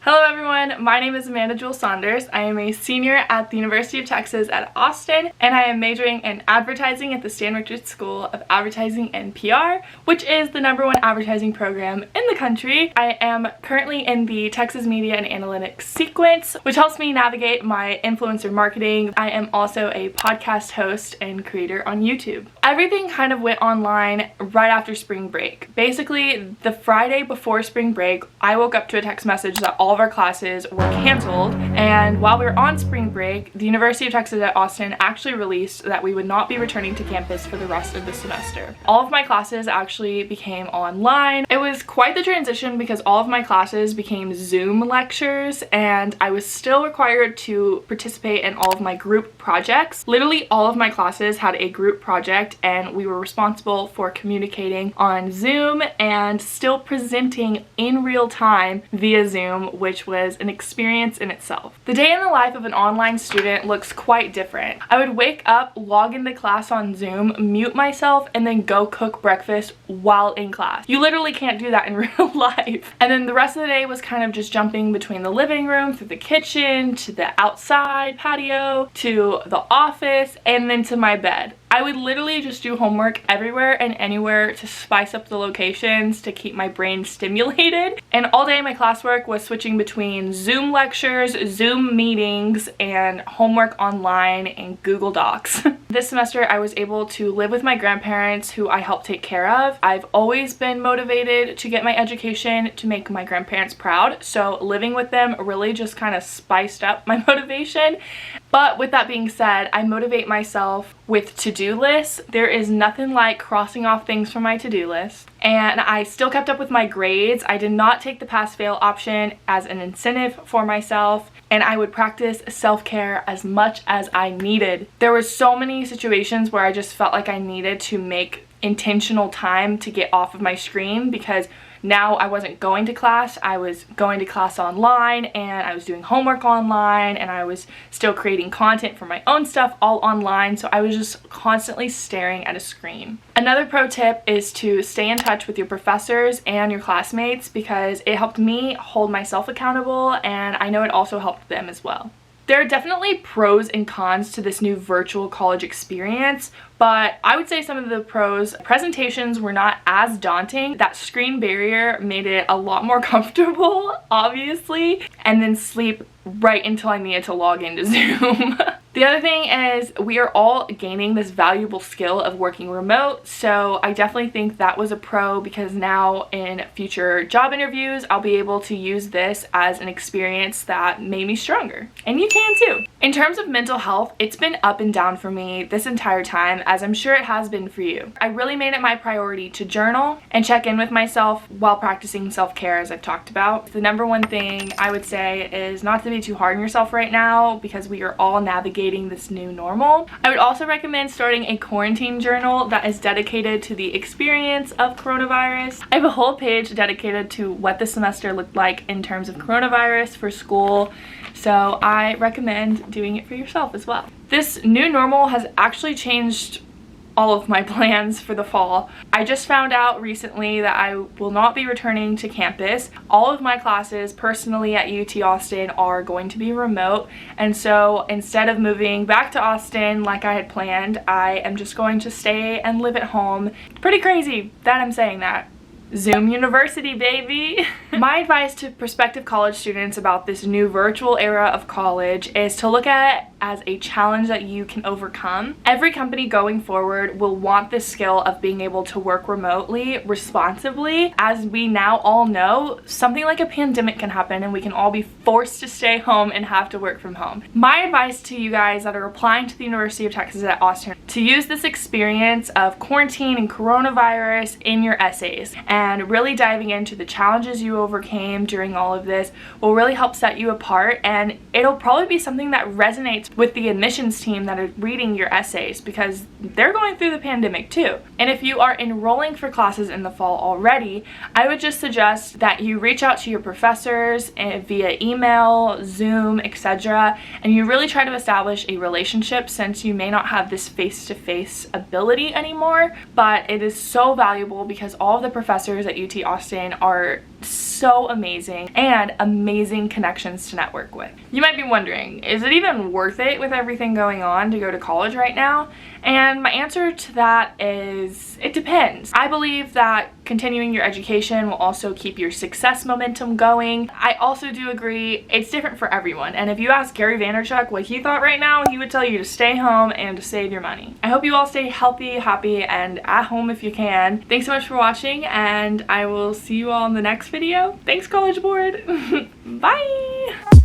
Hello everyone, my name is Amanda Jewell Saunders. I am a senior at the University of Texas at Austin, and I am majoring in advertising at the Stan Richards School of Advertising and PR, which is the #1 advertising program in the country. I am currently in the Texas Media and Analytics sequence, which helps me navigate my influencer marketing. I am also a podcast host and creator on YouTube. Everything kind of went online right after spring break. Basically, the Friday before spring break, I woke up to a text message that all of our classes were canceled, and while we were on spring break, the University of Texas at Austin actually released that we would not be returning to campus for the rest of the semester. All of my classes actually became online. It was quite the transition because all of my classes became Zoom lectures, and I was still required to participate in all of my group projects. Literally all of my classes had a group project, and we were responsible for communicating on Zoom and still presenting in real time via Zoom, which was an experience in itself. The day in the life of an online student looks quite different. I would wake up, log into class on Zoom, mute myself, and then go cook breakfast while in class. You literally can't do that in real life. And then the rest of the day was kind of just jumping between the living room, through the kitchen, to the outside patio, to the office, and then to my bed. I would literally just do homework everywhere and anywhere to spice up the locations to keep my brain stimulated. And all day my classwork was switching between Zoom lectures, Zoom meetings, and homework online and Google Docs. This semester I was able to live with my grandparents, who I help take care of. I've always been motivated to get my education to make my grandparents proud, so living with them really just kind of spiced up my motivation. But with that being said, I motivate myself with to-do lists. There is nothing like crossing off things from my to-do list. And I still kept up with my grades. I did not take the pass-fail option as an incentive for myself, and I would practice self-care as much as I needed. There were so many situations where I just felt like I needed to make intentional time to get off of my screen, because now I wasn't going to class, I was going to class online, and I was doing homework online, and I was still creating content for my own stuff all online, so I was just constantly staring at a screen. Another pro tip is to stay in touch with your professors and your classmates, because it helped me hold myself accountable, and I know it also helped them as well. There are definitely pros and cons to this new virtual college experience, but I would say some of the pros: presentations were not as daunting. That screen barrier made it a lot more comfortable, obviously, and then sleep right until I needed to log into Zoom. The other thing is we are all gaining this valuable skill of working remote, so I definitely think that was a pro, because now in future job interviews I'll be able to use this as an experience that made me stronger. And you can too. In terms of mental health, it's been up and down for me this entire time, as I'm sure it has been for you. I really made it my priority to journal and check in with myself while practicing self-care, as I've talked about. The #1 thing I would say is not to be too hard on yourself right now, because we are all navigating this new normal. I would also recommend starting a quarantine journal that is dedicated to the experience of coronavirus. I have a whole page dedicated to what the semester looked like in terms of coronavirus for school, so I recommend doing it for yourself as well. This new normal has actually changed all of my plans for the fall. I just found out recently that I will not be returning to campus. All of my classes personally at UT Austin are going to be remote, and so instead of moving back to Austin like I had planned, I am just going to stay and live at home. Pretty crazy that I'm saying that. Zoom University, baby! My advice to prospective college students about this new virtual era of college is to look at it as a challenge that you can overcome. Every company going forward will want this skill of being able to work remotely responsibly. As we now all know, something like a pandemic can happen and we can all be forced to stay home and have to work from home. My advice to you guys that are applying to the University of Texas at Austin: to use this experience of quarantine and coronavirus in your essays, and really diving into the challenges you overcame during all of this will really help set you apart, and it'll probably be something that resonates with the admissions team that are reading your essays, because they're going through the pandemic too. And if you are enrolling for classes in the fall already, I would just suggest that you reach out to your professors via email, Zoom, etc., and you really try to establish a relationship, since you may not have this face-to-face ability anymore, but it is so valuable because all of the professors at UT Austin are so amazing and amazing connections to network with. You might be wondering, is it even worth it with everything going on to go to college right now? And my answer to that is, it depends. I believe that continuing your education will also keep your success momentum going. I also do agree it's different for everyone. And if you ask Gary Vaynerchuk what he thought right now, he would tell you to stay home and to save your money. I hope you all stay healthy, happy, and at home if you can. Thanks so much for watching, and I will see you all in the next video. Thanks, College Board. Bye!